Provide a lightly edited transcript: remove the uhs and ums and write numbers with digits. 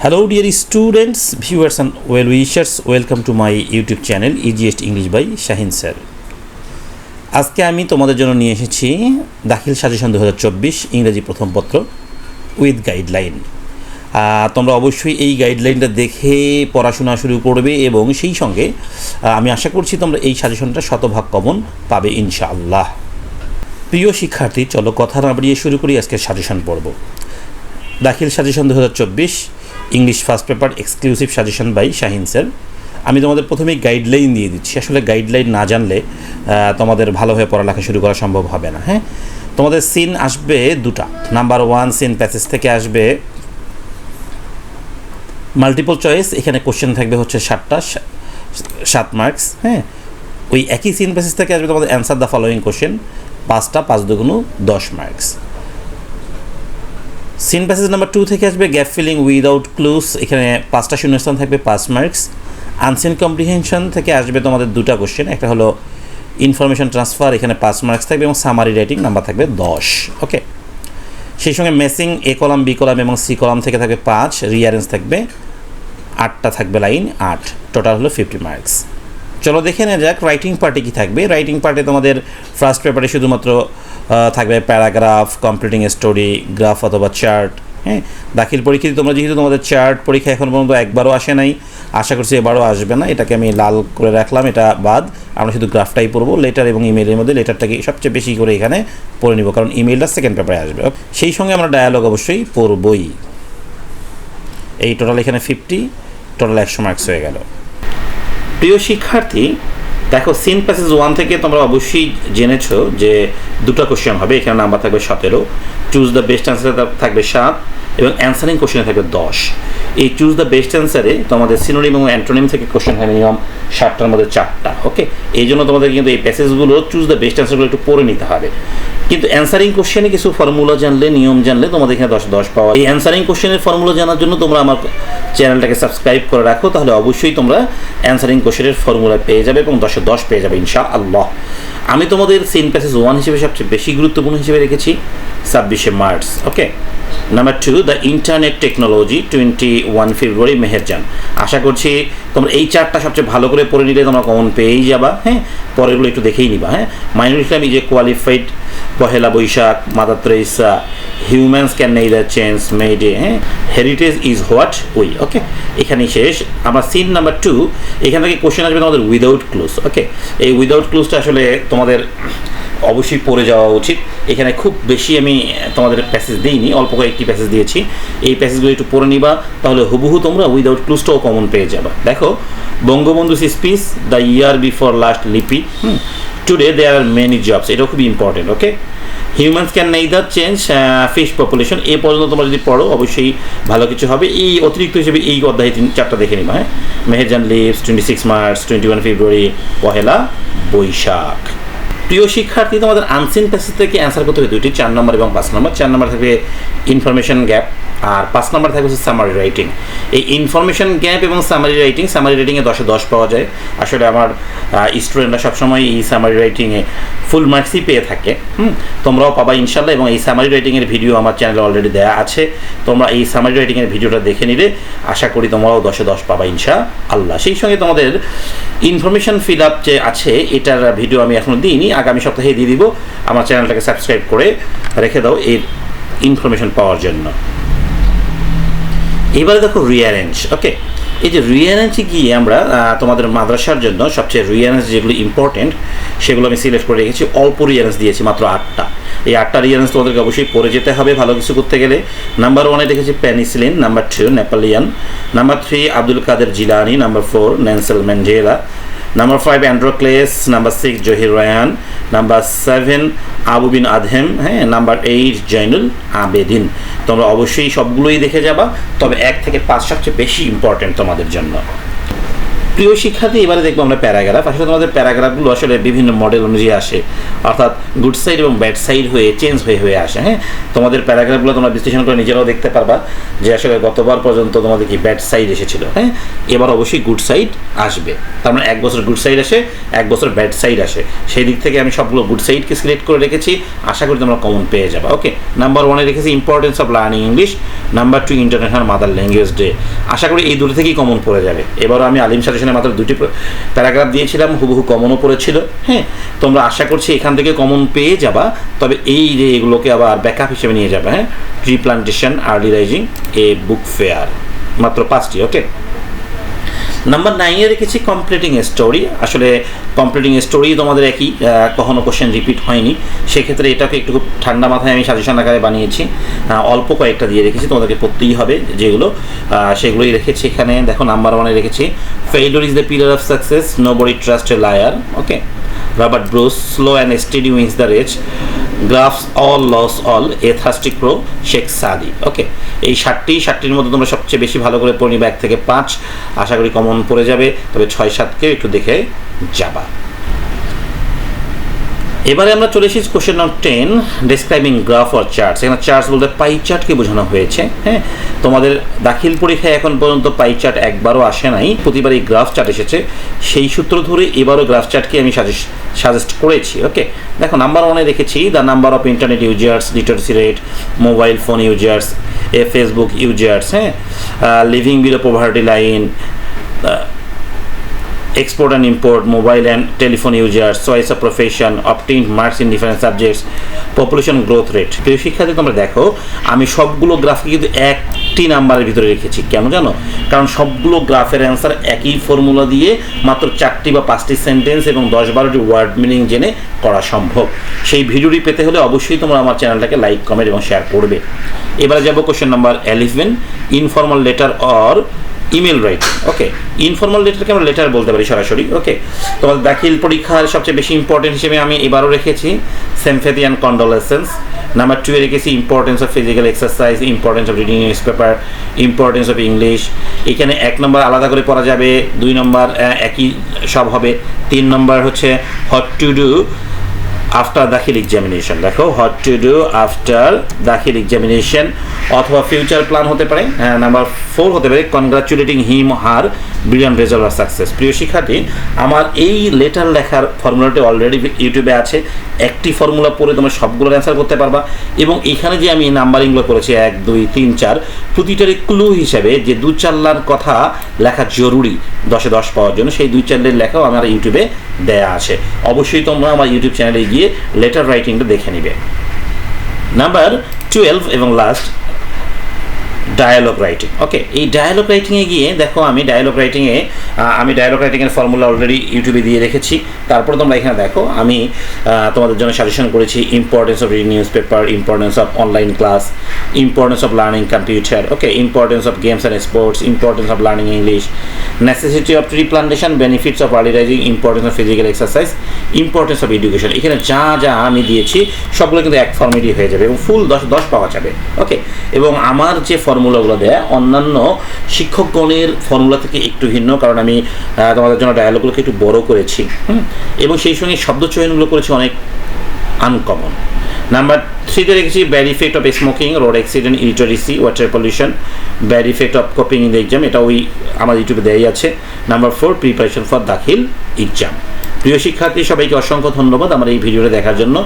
Hello dear students, viewers and well wishers, welcome to my YouTube channel Easiest English by Shahin sir. আজকে আমি তোমাদের জন্য নিয়ে এসেছি দাখিল সাজেশন 2024 ইংরেজি প্রথম পত্র উইথ গাইডলাইন। তোমরা অবশ্যই এই গাইডলাইনটা দেখে পড়াশোনা শুরু করবে এবং সেই সঙ্গে আমি আশা করছি তোমরা এই সাজেশনটা শতভাগ কমন পাবে ইনশাআল্লাহ। প্রিয় শিক্ষার্থী, চলো কথা না বাড়িয়ে শুরু করি আজকে সাজেশন পড়ব। Dakhil suggestion 2024 English first paper exclusive suggestion by Shahin sir. আমি তোমাদের প্রথমেই গাইডলাইন দিয়ে দিচ্ছি। আসলে গাইডলাইন না জানলে তোমাদের ভালোভাবে পড়ালেখা শুরু করা সম্ভব হবে না। হ্যাঁ, তোমাদের সিন আসবে দুটা। নাম্বার 1 সিন প্যাসেজ থেকে আসবে মাল্টিপল চয়েস, এখানে কোশ্চেন থাকবে হচ্ছে 7 মার্কস। হ্যাঁ, ওই একই সিন প্যাসেজ থেকে আসবে তোমাদের অ্যান্সার দ্য ফলোয়িং কোশ্চেন 5টা, 5 দুগুণ 10 মার্কস। সিন প্যাসেজ নাম্বার 2 থেকে আসবে গ্যাপ ফিলিং উইদাউট ক্লুজ, এখানে 5টা শূন্যস্থান থাকবে 5 মার্কস। আনসিন কম্প্রিহেনশন থেকে আসবে তোমাদের দুটা কোশ্চেন, একটা হলো ইনফরমেশন ট্রান্সফার, এখানে 5 মার্কস থাকবে এবং সামারি রাইটিং নাম্বার থাকবে 10। ওকে, সেই সঙ্গে মেসিং এ কলাম, বি কলাম এবং সি কলাম থেকে থাকবে 5, রিঅ্যারেঞ্জ থাকবে 8টা, থাকবে লাইন 8, টোটাল হলো 50 মার্কস। চলো দেখে নেওয়া যাক রাইটিং পার্টে কী থাকবে। রাইটিং পার্টে তোমাদের ফার্স্ট পেপারে শুধুমাত্র থাকবে প্যারাগ্রাফ, কমপ্লিটিং স্টোরি, গ্রাফ অথবা চার্ট। হ্যাঁ, দাখিল পরীক্ষাতে তোমরা যেহেতু তোমাদের চার্ট পরীক্ষা এখন পর্যন্ত একবারও আসে নাই, আশা করছি এবারও আসবে না, এটাকে আমি লাল করে রাখলাম, এটা বাদ। আমরা শুধু গ্রাফটাই পড়বো। লেটার এবং ইমেইলের মধ্যে লেটারটাকে সবচেয়ে বেশি করে এখানে পড়ে নিব, কারণ ইমেইলটা সেকেন্ড পেপারে আসবে। সেই সঙ্গে আমরা ডায়ালগ অবশ্যই পড়বই। এই টোটাল এখানে 50, টোটাল 100 মার্কস হয়ে গেল। প্রিয় শিক্ষার্থী, দেখো সিন প্যাসেজ 1 থেকে তোমরা অবশ্যই জেনেছো যে দুটো কোশ্চেন হবে, এখানে নাম্বার থাকবে 17, চুজ দ্য বেস্ট অ্যান্সারে থাকবে 7 এবং অ্যান্সারিং কোশ্চেনে থাকবে 10। এই চুজ দ্য বেস্ট অ্যান্সারে তোমাদের সিনোনিম এবং অ্যান্টোনিম থেকে কোশ্চেন হয় মিনিমাম 7টার মধ্যে 4টা। ওকে, এই জন্য তোমাদের কিন্তু এই প্যাসেজগুলো চুজ দ্য বেস্ট অ্যান্সারগুলো একটু পড়ে নিতে হবে। কিন্তু অ্যান্সারিং কোশ্চেনে কিছু ফর্মুলা জানলে, নিয়ম জানলে তোমাদের এখানে 10 পাওয়া। এই অ্যান্সারিং কোশ্চেনের ফর্মুলা জানার জন্য তোমরা আমার চ্যানেলটাকে সাবস্ক্রাইব করে রাখো, তাহলে অবশ্যই তোমরা অ্যান্সারিং কোশ্চেনের ফর্মুলা পেয়ে যাবে এবং 10এ 10 পেয়ে যাবে ইনশাআল্লাহ। আমি তোমাদের সিন প্যাসেজ 1 হিসেবে সবচেয়ে বেশি গুরুত্বপূর্ণ হিসেবে রেখেছি 26 March. Okay, number 2 the internet technology 21 ফেব্রুয়ারি মেহেরজান। আশা করছি তোমরা এই চারটা সবচেয়ে ভালো করে পড়ে নিলে তোমরা কমন পেয়েই যাবা। হ্যাঁ, পরেরগুলো একটু দেখেই নিবা। হ্যাঁ, Mainul Islam is a qualified, Pohela Boishakh, Mother Teresa, humans can neither change made a, হ্যাঁ, heritage is what we. Okay, এখানেই শেষ। আমার সিন নাম্বার 2, এখান থেকে কোশ্চেন আসবে তোমাদের উইদাউট ক্লুজ। ওকে, এই উইদাউট ক্লুজটা আসলে তোমাদের অবশ্যই পড়ে যাওয়া উচিত। এখানে খুব বেশি আমি তোমাদের প্যাসেজ দিইনি, অল্প কয়েকটি প্যাসেজ দিয়েছি। এই প্যাসেজগুলো একটু পড়ে নিবা, তাহলে হুবহু তোমরা উইদাউট ক্লুজটাও কমন পেয়ে যাবা। দেখো, Bangabandhu speech the year before last লিপি, today there are many jobs, এটাও খুব important. Okay, humans can neither change fish population, এ পর্যন্ত তোমরা যদি পড়ো অবশ্যই ভালো কিছু হবে। এই অতিরিক্ত হিসেবে এই অধ্যায় 3-4টা দেখে নিবা। হ্যাঁ, মেহেরজান লিভস 26 মার্চ, 21 ফেব্রুয়ারি, পহেলা বৈশাখ। প্রিয় শিক্ষার্থী, তোমাদের আনসিন প্যাসেজ থেকে অ্যান্সার করতে হবে 2টি, 4 নম্বর এবং 5 নম্বর। 4 নম্বর থাকবে ইনফরমেশন গ্যাপ আর 5 নম্বর থাকবে হচ্ছে সামারি রাইটিং। এই ইনফরমেশন গ্যাপ এবং সামারি রাইটিংয়ে 10এ 10 পাওয়া যায়। আসলে আমার স্টুডেন্টরা সবসময় এই সামারি রাইটিংয়ে ফুল মার্কসই পেয়ে থাকে। তোমরাও পাবা ইনশাল্লাহ, এবং এই সামারি রাইটিংয়ের ভিডিও আমার চ্যানেলে অলরেডি দেওয়া আছে। তোমরা এই সামারি রাইটিংয়ের ভিডিওটা দেখে নিলে আশা করি তোমরাও 10এ 10 পাবা ইনশাআল্লাহ। সেই সঙ্গে তোমাদের ইনফরমেশন ফিল আপ যে আছে, এটার ভিডিও আমি এখনও দিইনি, আগামী সপ্তাহে দিয়ে দিব। আমার চ্যানেলটাকে সাবস্ক্রাইব করে রেখে দাও এর ইনফরমেশন পাওয়ার জন্য। এবারে দেখো রিঅ্যারেঞ্জ। ওকে, এই যে রিঅ্যারেঞ্জে গিয়ে আমরা তোমাদের মাদ্রাসার জন্য সবচেয়ে রিঅ্যারেঞ্জ যেগুলো ইম্পর্টেন্ট সেগুলো আমি সিলেক্ট করে রেখেছি। অল্প রিঅ্যারেঞ্জ দিয়েছি, মাত্র 8টা। এই 8টা রিঅ্যারেঞ্জ তোমাদেরকে অবশ্যই পড়ে যেতে হবে ভালো কিছু করতে গেলে। নাম্বার 1-এ দেখেছি penicillin, number 2 Napoleon, number 3 Abdul Kader Jilani, number 4 Nelson Mandela, number 5 Androcles, number 6 Zahir Raihan, number 7 Abou Ben Adhem, হ্যাঁ, নাম্বার 8 জৈনুল আবেদিন। তোমরা অবশ্যই সবগুলোই দেখে যাবা, তবে 1 থেকে 5 সবচেয়ে বেশি ইম্পর্টেন্ট তোমাদের জন্য। প্রিয় শিক্ষার্থী, এবারে দেখবো আমরা প্যারাগ্রাফ। আসলে তোমাদের প্যারাগ্রাফগুলো আসলে বিভিন্ন মডেল অনুযায়ী আসে, অর্থাৎ গুড সাইড এবং ব্যাড সাইড হয়ে চেঞ্জ হয়ে আসে। হ্যাঁ, তোমাদের প্যারাগ্রাফগুলো তোমরা বিশ্লেষণ করে নিজেরাও দেখতে পারবা যে আসলে গতবার পর্যন্ত তোমাদের কি ব্যাড সাইড এসেছিল। হ্যাঁ, এবার অবশ্যই গুড সাইড আসবে। তার মানে এক বছর গুড সাইড আসে, এক বছর ব্যাড সাইড আসে। সেই দিক থেকে আমি সবগুলো গুড সাইডকে সিলেক্ট করে রেখেছি, আশা করি তোমরা কমন পেয়ে যাবে। ওকে, নাম্বার 1-এ রেখেছি importance of learning English, number 2 international mother language day. আশা করি এই দুটো থেকেই কমন পড়ে যাবে। এবারও আমি আলিম সাজেশনে মাত্র 2টি প্যারাগ্রাফ দিয়েছিলাম, হুবহু কমনও পড়েছিল। হ্যাঁ, তোমরা আশা করছি এখান থেকে কমন পেয়ে যাবা, তবে এই যে এগুলোকে আবার ব্যাকআপ হিসেবে নিয়ে যাবে। হ্যাঁ, ট্রি প্লান্টেশন, আর্লি রাইজিং, এ বুক ফেয়ার, মাত্র 5টি। ওকে, নাম্বার 9-এ রেখেছি কমপ্লিটিং এ স্টোরি। আসলে কমপ্লিটিং এ স্টোরি তোমাদের একই, কখনো কোশ্চেন রিপিট হয়নি, সেক্ষেত্রে এটাকে একটু খুব ঠান্ডা মাথায় আমি সাজেশন আকারে বানিয়েছি। অল্প কয়েকটা দিয়ে রেখেছি, তোমাদেরকে পড়তেই হবে যেগুলো, সেগুলোই রেখেছি এখানে। দেখো, নাম্বার 1-এ রেখেছি failure is the pillar of success, nobody trust a liar. Okay, Robert Bruce, slow and steady wins the race, grasp all lose all, a thirsty crow, Sheikh Saadi. Okay, এই 60টির মধ্যে তোমরা সবচেয়ে বেশি ভালো করে পড়ে নিবা 1 থেকে 5, আশা করি কমন পড়ে যাবে, তবে 6-7কে একটু দেখে যাবা। এবারে আমরা চলে এসেছি question number 10, describing graph or charts. এখানে চার্টস বলতে পাই চার্টকে বোঝানো হয়েছে। হ্যাঁ, তোমাদের দাখিল পরীক্ষায় এখন পর্যন্ত পাই চার্ট একবারও আসে নাই, প্রতিবারই গ্রাফ চার্ট এসেছে। সেই সূত্র ধরে এবারও গ্রাফ চার্টকে আমি সাজেস্ট করেছি। ওকে, দেখো, নাম্বার 1-এ রেখেছি the number of internet users, literacy rate, mobile phone users, Facebook users, হ্যাঁ, living below poverty line, export and import, mobile and telephone users, choice of profession, obtained marks in different subjects, population growth rate। প্রিয় শিক্ষার্থী, তোমরা দেখো আমি সবগুলো গ্রাফকে কিন্তু একটি নাম্বারের ভিতরে রেখেছি। কেন জানো? কারণ সবগুলো গ্রাফের অ্যান্সার একই ফর্মুলা দিয়ে মাত্র 4টি বা 5টি সেন্টেন্স এবং 10-12টি ওয়ার্ড মিনিং জেনে করা সম্ভব। সেই ভিডিওটি পেতে হলে অবশ্যই তোমরা আমার চ্যানেলটাকে লাইক, কমেন্ট এবং শেয়ার করবে। এবারে যাবো question number 11, informal letter or email writing. Okay, informal লেটারকে আমরা লেটার বলতে পারি সরাসরি। ওকে, তোমাদের দাখিল পরীক্ষার সবচেয়ে বেশি ইম্পর্টেন্ট হিসেবে আমি এবারও রেখেছি sympathy and condolences। নাম্বার 2-এ রেখেছি importance of physical exercise, importance of reading news paper, importance of English. এখানে 1 নম্বর আলাদা করে পড়া যাবে, 2 নম্বর একই সব হবে, 3 নম্বর হচ্ছে হোয়াট টু ডু আফটার দাখিল এক্সামিনেশন। দেখো, হোয়াট টু ডু আফটার দাখিল এক্সামিনেশন, অথবা ফিউচার প্ল্যান হতে পারে। নাম্বার 4 হতে পারে কনগ্রাচুলেটিং হিম হার ব্রিলিয়ান্ট রেজাল্ট আর সাকসেস। প্রিয় শিক্ষার্থী, আমার এই লেটার লেখার ফর্মুলাটি অলরেডি ইউটিউবে আছে, একটি ফর্মুলা পড়ে তোমরা সবগুলোর অ্যান্সার করতে পারবা। এবং এখানে যে আমি নাম্বারিংগুলো করেছি 1, 2, 3, 4, প্রতিটারই ক্লু হিসাবে যে 2-4 লাইন কথা লেখা জরুরি 10-এ 10 পাওয়ার জন্য, সেই 2-4 লাইন লেখাও আমার ইউটিউবে দেয়া আছে। অবশ্যই তোমরা আমার ইউটিউব চ্যানেলে গিয়ে লেটার রাইটিংটা দেখে নিবে। নাম্বার 12 এবং লাস্ট, ডায়ালগ রাইটিং। ওকে, এই ডায়ালগ রাইটিংয়ে গিয়ে দেখো, আমি ডায়ালগ রাইটিংয়ের ফর্মুলা অলরেডি ইউটিউবে দিয়ে রেখেছি। তারপর তোমরা এখানে দেখো, আমি তোমাদের জন্য সাজেশন করেছি importance of reading news paper, importance of online class, importance of learning computer, okay, importance of games and sports, importance of learning English, necessity of tree plantation, benefits of early rising, importance of physical exercise, importance of education. এখানে যা যা আমি দিয়েছি সবগুলো কিন্তু এক ফর্মেটই হয়ে যাবে এবং ফুল 10 পাওয়া যাবে। ওকে, এবং আমার যে ফর্মুলাগুলো দেয় অন্যান্য শিক্ষকগণের ফর্মুলা থেকে একটু ভিন্ন, কারণ আমি তোমাদের জন্য ডায়ালগুলোকে একটু বড় করেছি, এবং সেই সঙ্গে শব্দ চয়নগুলো করেছি অনেক আনকমন। নাম্বার 3-তে রেখেছি bad effect of smoking, road accident, illiteracy, water pollution, bad effect of copying in the exam, এটা ওই আমার ইউটিউবে দেয়াই আছে। Number 4, preparation for Dakhil exam. প্রিয় শিক্ষার্থী, সবাইকে অসংখ্য ধন্যবাদ আমার এই ভিডিওটা দেখার জন্য।